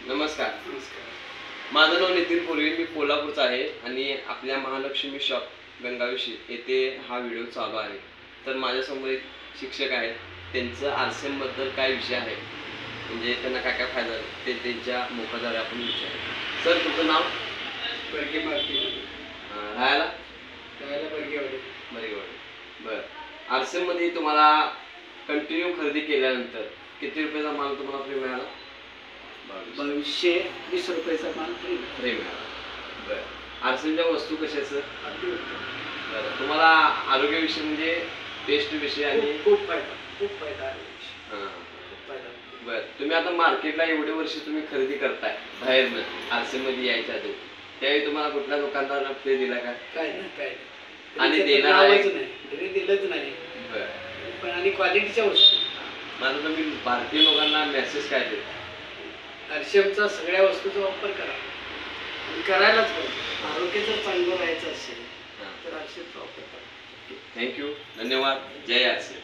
नमस्कार. नमस्कार. माझं नाव नितीन पूर्वी, मी कोल्हापूरचा आहे आणि आपल्या महालक्ष्मी शॉप गंगावेशी येथे हा व्हिडिओ चालू आहे. तर माझ्यासमोर एक शिक्षक आहेत, त्यांचं आरसेमबद्दल काय विषय आहे, म्हणजे त्यांना काय काय फायदा ते त्यांच्या मुखाद्वारे आपण विचारू. सर, तुमचं नाव? बर्गे मार्केट. राहायला बर्गेवाडी. बरं. आरसेममध्ये तुम्हाला कंटिन्यू खरेदी केल्यानंतर किती रुपयाचा माल तुम्हाला फ्री मिळाला? 220 रुपयाचा माल फ्री मिळाला. बरं. आरसेमच्या वस्तू कशा आहेत सर? अगदी उत्तम. बरं. तुम्हाला आरोग्याविषयी म्हणजे टेस्ट विषयी आणि खूप फायदा आहे. हां. खूप फायदा. बरं. तुम्ही आता मार्केटला एवढे वर्ष तुम्ही खरेदी करताय बाहेरनं आरसेमध्ये यायच्या आधी, त्यावेळी तुम्हाला कुठल्या दुकानदारानं फ्री दिला का? काय नाही. आणि देणार आहे? नाही. तरी दिलंच नाही. बरं. पण आणि क्वालिटीच्या वस्तू. माझं तुम्ही भारतीय लोकांना मेसेज काय देता? आरसेमचा सगळ्या वस्तूचा वापर करा आणि करायलाच पाहिजे. आरोग्य जर चांगलं राहायचं असेल तर आरसेमचा वापर करा. थँक्यू. धन्यवाद. जय आरसे.